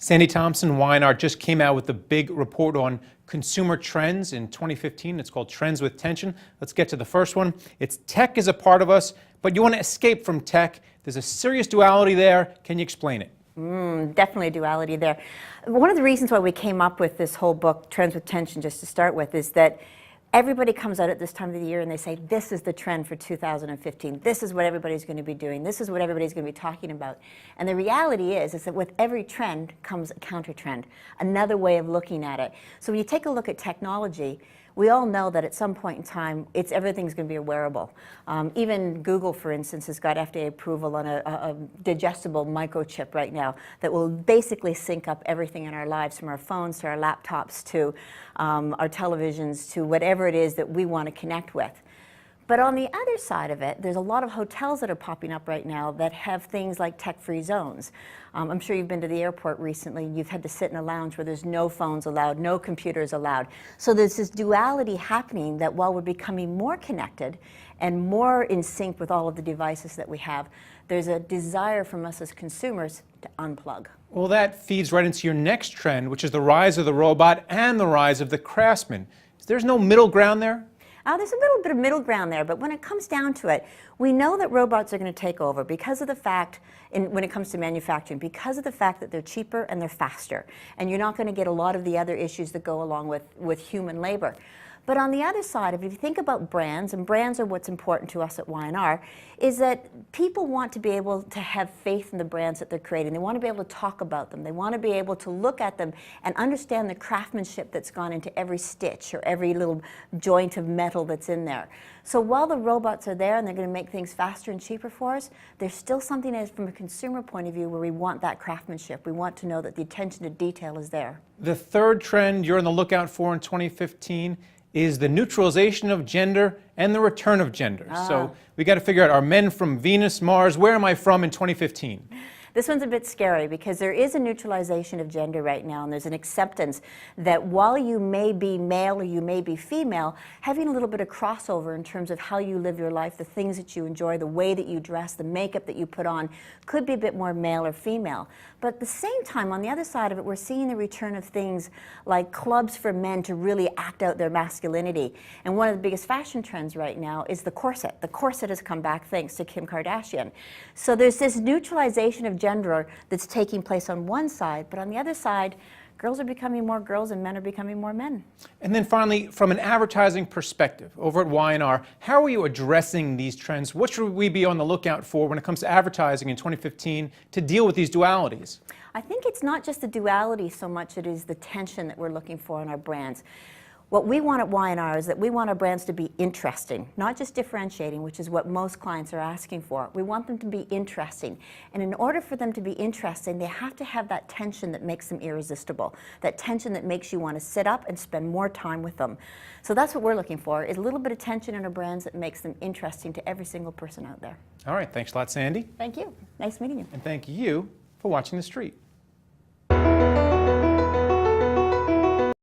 Sandy Thompson, Y&R, just came out with a big report on consumer trends in 2015. It's called Trends with Tension. Let's get to the first one. It's tech is a part of us, but you want to escape from tech. There's a serious duality there. Can you explain it? Definitely a duality there. One of the reasons why we came up with this whole book, Trends with Tension, just to start with, is that everybody comes out at this time of the year and they say, this is the trend for 2015. This is what everybody's going to be doing. This is what everybody's going to be talking about. And the reality is that with every trend comes a counter trend, another way of looking at it. So when you take a look at technology, we all know that at some point in time, everything's going to be a wearable. Even Google, for instance, has got FDA approval on a digestible microchip right now that will basically sync up everything in our lives, from our phones to our laptops to our televisions to whatever it is that we want to connect with. But on the other side of it, there's a lot of hotels that are popping up right now that have things like tech-free zones. I'm sure you've been to the airport recently. You've had to sit in a lounge where there's no phones allowed, no computers allowed. So there's this duality happening that while we're becoming more connected and more in sync with all of the devices that we have, there's a desire from us as consumers to unplug. Well, that feeds right into your next trend, which is the rise of the robot and the rise of the craftsman. There's no middle ground there? There's a little bit of middle ground there, but when it comes down to it, we know that robots are going to take over because of the fact, when it comes to manufacturing, because of the fact that they're cheaper and they're faster. And you're not going to get a lot of the other issues that go along with human labor. But on the other side, if you think about brands, and brands are what's important to us at Y&R, is that people want to be able to have faith in the brands that they're creating. They want to be able to talk about them. They want to be able to look at them and understand the craftsmanship that's gone into every stitch or every little joint of metal that's in there. So while the robots are there and they're going to make things faster and cheaper for us, there's still something as from a consumer point of view where we want that craftsmanship. We want to know that the attention to detail is there. The third trend you're on the lookout for in 2015 is the neutralization of gender and the return of gender. So we got to figure out, are men from Venus, Mars, where am I from in 2015? This one's a bit scary because there is a neutralization of gender right now, and there's an acceptance that while you may be male or you may be female, having a little bit of crossover in terms of how you live your life, the things that you enjoy, the way that you dress, the makeup that you put on, could be a bit more male or female. But at the same time, on the other side of it, we're seeing the return of things like clubs for men to really act out their masculinity. And one of the biggest fashion trends right now is the corset. The corset has come back thanks to Kim Kardashian. So there's this neutralization of gender that's taking place on one side, but on the other side, girls are becoming more girls and men are becoming more men. And then finally, from an advertising perspective, over at Y&R, how are you addressing these trends? What should we be on the lookout for when it comes to advertising in 2015 to deal with these dualities? I think it's not just the duality so much, it is the tension that we're looking for in our brands. What we want at Y&R is that we want our brands to be interesting, not just differentiating, which is what most clients are asking for. We want them to be interesting. And in order for them to be interesting, they have to have that tension that makes them irresistible, that tension that makes you want to sit up and spend more time with them. So that's what we're looking for, is a little bit of tension in our brands that makes them interesting to every single person out there. All right, thanks a lot, Sandy. Thank you. Nice meeting you. And thank you for watching The Street.